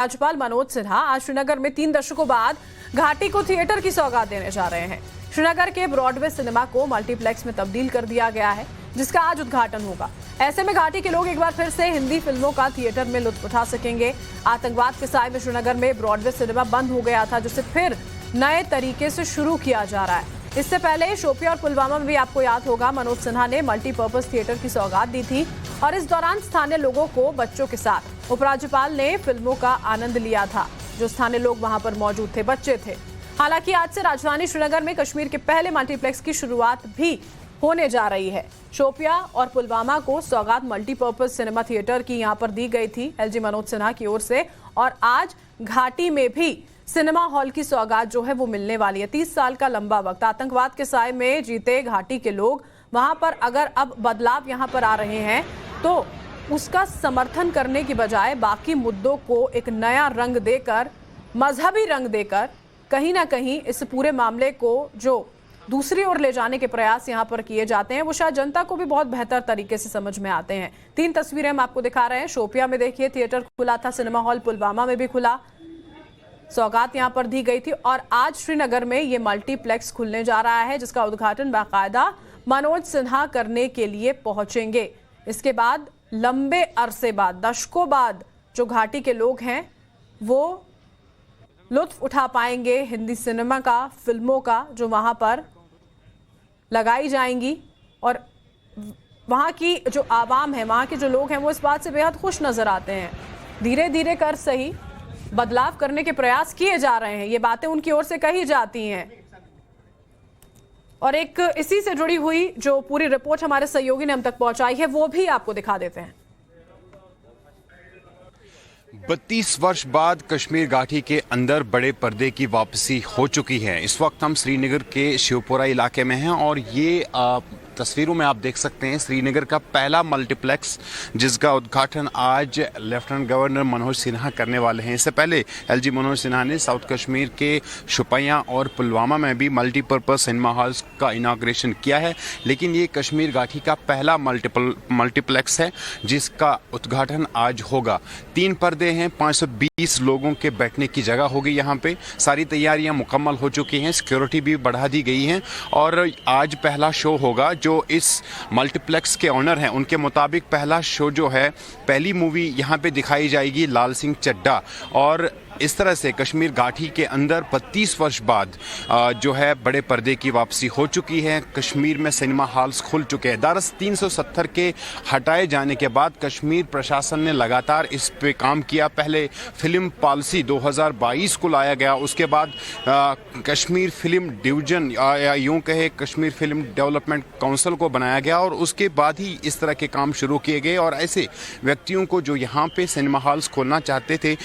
राज्यपाल मनोज सिन्हा आज श्रीनगर में 3 दशकों बाद घाटी को थिएटर की सौगात देने जा रहे हैं। श्रीनगर के ब्रॉडवे सिनेमा को मल्टीप्लेक्स में तब्दील कर दिया गया है, जिसका आज उद्घाटन होगा। ऐसे में घाटी के लोग एक बार फिर से हिंदी फिल्मों का थिएटर में लुत्फ उठा सकेंगे। आतंकवाद के साए में श्रीनगर में ब्रॉडवे सिनेमा बंद हो गया था, जिसे फिर नए तरीके से शुरू किया जा रहा है। इससे पहले शोपियां और पुलवामा में भी आपको याद होगा, मनोज सिन्हा ने मल्टीपर्पज थिएटर की सौगात दी थी और इस दौरान स्थानीय लोगों को बच्चों के साथ उपराज्यपाल ने फिल्मों का आनंद लिया था। जो स्थानीय लोग वहां पर मौजूद थे बच्चे थे। हालांकि आज से राजधानी श्रीनगर में कश्मीर के पहले मल्टीप्लेक्स की शुरुआत भी होने जा रही है। शोपियां और पुलवामा को सौगात मल्टीपर्पज सिनेमा थिएटर की यहां पर दी गई थी एलजी मनोज सिन्हा की ओर से, और आज घाटी में भी सिनेमा हॉल की सौगात जो है वो मिलने वाली है। 30 साल का लंबा वक्त आतंकवाद के साए में जीते घाटी के लोग वहां पर अगर अब बदलाव यहां पर आ रहे हैं तो उसका समर्थन करने की बजाय बाकी मुद्दों को एक नया रंग देकर, मजहबी रंग देकर कहीं ना कहीं इस पूरे मामले को जो दूसरी ओर ले जाने के प्रयास यहां पर किए जाते हैं, वो शायद जनता को भी बहुत बेहतर तरीके से समझ में आते हैं। 3 तस्वीरें हम आपको दिखा रहे हैं। शोपिया में देखिए थिएटर खुला था, सिनेमा हॉल पुलवामा में भी खुला, सौगात यहां पर दी गई थी, और आज श्रीनगर में ये मल्टीप्लेक्स खुलने जा रहा है, जिसका उद्घाटन बाकायदा मनोज सिन्हा करने के लिए पहुंचेंगे। इसके बाद लंबे अरसे बाद, दशकों बाद जो घाटी के लोग हैं वो लुत्फ उठा पाएंगे हिंदी सिनेमा का, फिल्मों का जो वहां पर लगाई जाएंगी। और वहां की जो आवाम है, वहां के जो लोग हैं, वो इस बात से बेहद खुश नजर आते हैं। धीरे धीरे कर सही बदलाव करने के प्रयास किए जा रहे हैं, ये बातें उनकी ओर से कही जाती हैं। और एक इसी से जुड़ी हुई जो पूरी रिपोर्ट हमारे सहयोगी ने हम तक पहुंचाई है, वो भी आपको दिखा देते हैं। 32 वर्ष बाद कश्मीर घाटी के अंदर बड़े पर्दे की वापसी हो चुकी है। इस वक्त हम श्रीनगर के शिवपुरा इलाके में हैं और ये तस्वीरों में आप देख सकते हैं श्रीनगर का पहला मल्टीप्लेक्स, जिसका उद्घाटन आज लेफ्टिनेंट गवर्नर मनोज सिन्हा करने वाले हैं। इससे पहले एलजी मनोज सिन्हा ने साउथ कश्मीर के शोपियां और पुलवामा में भी मल्टीपर्पज सिनेमा हॉल्स का इनाग्रेशन किया है, लेकिन ये कश्मीर घाटी का पहला मल्टीप्लेक्स है जिसका उद्घाटन आज होगा। 3 पर्दे हैं, 520 लोगों के बैठने की जगह होगी। यहाँ पे सारी तैयारियां मुकम्मल हो चुकी हैं, सिक्योरिटी भी बढ़ा दी गई है और आज पहला शो होगा। जो इस मल्टीप्लेक्स के ऑनर हैं उनके मुताबिक पहला शो जो है, पहली मूवी यहाँ पे दिखाई जाएगी लाल सिंह चड्ढा। और इस तरह से कश्मीर घाटी के अंदर 32 वर्ष बाद जो है बड़े पर्दे की वापसी हो चुकी है। कश्मीर में सिनेमा हॉल्स खुल चुके हैं। दरअसल 370 के हटाए जाने के बाद कश्मीर प्रशासन ने लगातार इस पे काम किया। पहले फिल्म पॉलिसी 2022 को लाया गया, उसके बाद कश्मीर फिल्म डिवीजन या यूं कहे कश्मीर फिल्म डेवलपमेंट काउंसिल को बनाया गया और उसके बाद ही इस तरह के काम शुरू किए गए। और ऐसे व्यक्तियों को जो यहाँ पे सिनेमा हॉल्स खोलना चाहते थे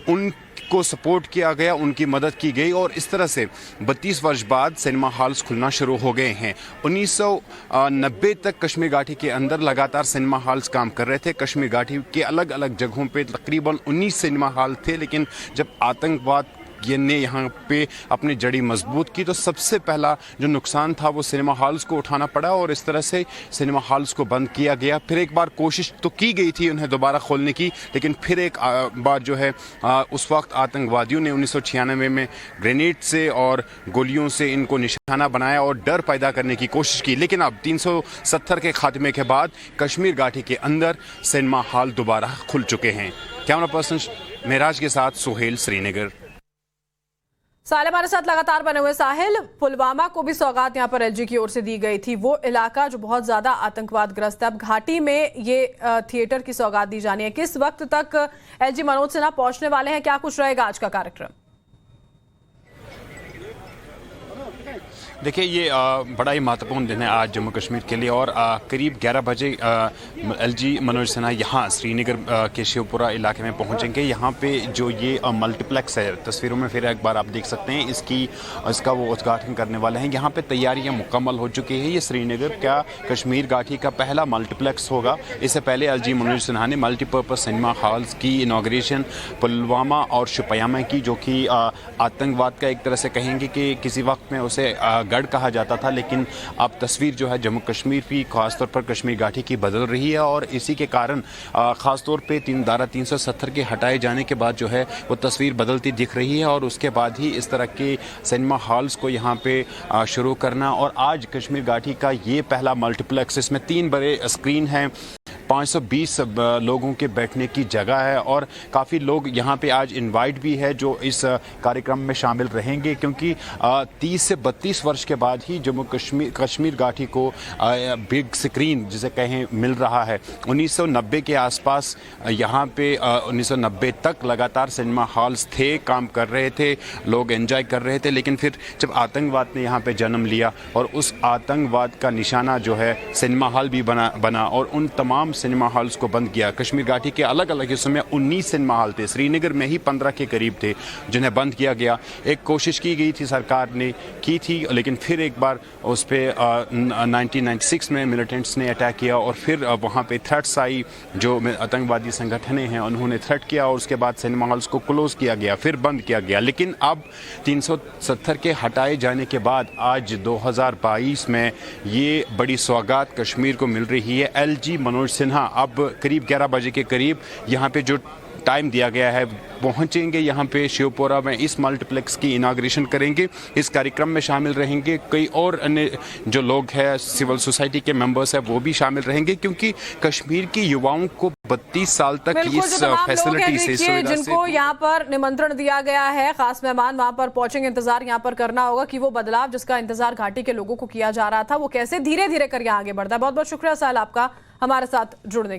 उनको सपोर्ट किया गया, उनकी मदद की गई और इस तरह से 32 वर्ष बाद सिनेमा हॉल्स खुलना शुरू हो गए हैं। 1990 तक कश्मीर घाटी के अंदर लगातार सिनेमा हॉल्स काम कर रहे थे। कश्मीर घाटी के अलग अलग जगहों पे तकरीबन 19 सिनेमा हॉल थे, लेकिन जब आतंकवाद ने यहाँ पे अपनी जड़ी मजबूत की तो सबसे पहला जो नुकसान था वो सिनेमा हॉल्स को उठाना पड़ा और इस तरह से सिनेमा हॉल्स को बंद किया गया। फिर एक बार कोशिश तो की गई थी उन्हें दोबारा खोलने की, लेकिन फिर एक बार जो है उस वक्त आतंकवादियों ने 1996 में ग्रेनेड से और गोलियों से इनको निशाना बनाया और डर पैदा करने की कोशिश की। लेकिन अब 370 के खात्मे के बाद कश्मीर घाटी के अंदर सिनेमा हॉल दोबारा खुल चुके हैं। कैमरा पर्सन मेराज के साथ सोहेल, श्रीनगर। साहिल हमारे साथ लगातार बने हुए। साहिल, पुलवामा को भी सौगात यहाँ पर एलजी की ओर से दी गई थी, वो इलाका जो बहुत ज्यादा आतंकवाद ग्रस्त है। अब घाटी में ये थिएटर की सौगात दी जानी है। किस वक्त तक एलजी मनोज सिन्हा पहुंचने वाले हैं, क्या कुछ रहेगा आज का कार्यक्रम? देखिए, ये बड़ा ही महत्वपूर्ण दिन है आज जम्मू कश्मीर के लिए और करीब 11 बजे एलजी मनोज सिन्हा यहाँ श्रीनगर के शिवपुरा इलाके में पहुँचेंगे। यहाँ पे जो ये मल्टीप्लेक्स है, तस्वीरों में फिर एक बार आप देख सकते हैं, इसका वो उद्घाटन करने वाले हैं। यहाँ पे तैयारियाँ मुकम्मल हो चुकी है। ये श्रीनगर का कश्मीर घाटी का पहला मल्टीप्लेक्स होगा। इससे पहले एलजी मनोज सिन्हा ने मल्टीपर्पज़ सिनेमा हॉल्स की इनाग्रेशन पुलवामा और शोपियां में की, जो कि आतंकवाद का एक तरह से कहेंगे कि किसी वक्त में उसे गढ़ कहा जाता था, लेकिन अब तस्वीर जो है जम्मू कश्मीर की, खासतौर पर कश्मीर घाटी की बदल रही है। और इसी के कारण खासतौर पे धारा 370 के हटाए जाने के बाद जो है वो तस्वीर बदलती दिख रही है। और उसके बाद ही इस तरह के सिनेमा हॉल्स को यहाँ पे शुरू करना। और आज कश्मीर घाटी का ये पहला मल्टीप्लेक्स, इसमें 3 बड़े स्क्रीन हैं, 520 लोगों के बैठने की जगह है। और काफ़ी लोग यहाँ पे आज इनवाइट भी है जो इस कार्यक्रम में शामिल रहेंगे, क्योंकि 30 से 32 वर्ष के बाद ही जम्मू कश्मीर घाटी को बिग स्क्रीन जिसे कहें मिल रहा है। 1990 के आसपास यहाँ पे 1990 तक लगातार सिनेमा हॉल्स थे, काम कर रहे थे, लोग एंजॉय कर रहे थे। लेकिन फिर जब आतंकवाद ने यहाँ पे जन्म लिया और उस आतंकवाद का निशाना जो है सिनेमा हॉल भी बना और उन तमाम सिनेमा हॉल्स को बंद किया। कश्मीर घाटी के अलग अलग हिस्सों में 19 सिनेमा हॉल थे, श्रीनगर में ही 15 के करीब थे जिन्हें बंद किया गया। एक कोशिश की गई थी, सरकार ने की थी, लेकिन फिर एक बार उस पर 1996 में मिलिटेंट्स ने अटैक किया और फिर वहाँ पे थ्रेट्स आई, जो आतंकवादी संगठनें हैं उन्होंने थ्रेट किया और उसके बाद सिनेमा हॉल्स को क्लोज किया गया, फिर बंद किया गया। लेकिन अब 370 के हटाए जाने के बाद आज 2022 में ये बड़ी सौगात कश्मीर को मिल रही है। LG मनोज सिन्हा अब करीब 11 बजे के करीब यहाँ पे जो टाइम दिया गया है पहुंचेंगे यहाँ पे शिवपुरा में, इस मल्टीप्लेक्स की इनाग्रेशन करेंगे। इस कार्यक्रम में शामिल रहेंगे कई और अन्य जो लोग हैं, सिविल सोसाइटी के मेंबर्स हैं, वो भी शामिल रहेंगे, क्योंकि कश्मीर की युवाओं को 32 साल तक इस फैसिलिटी से, जिनको यहाँ पर निमंत्रण दिया गया है, खास मेहमान वहां पर पहुंचेंगे। इंतजार यहाँ पर करना होगा कि वो बदलाव जिसका इंतजार घाटी के लोगों को किया जा रहा था वो कैसे धीरे धीरे कर यहाँ आगे बढ़ता है। बहुत बहुत शुक्रिया साहिल आपका हमारे साथ जुड़ने की।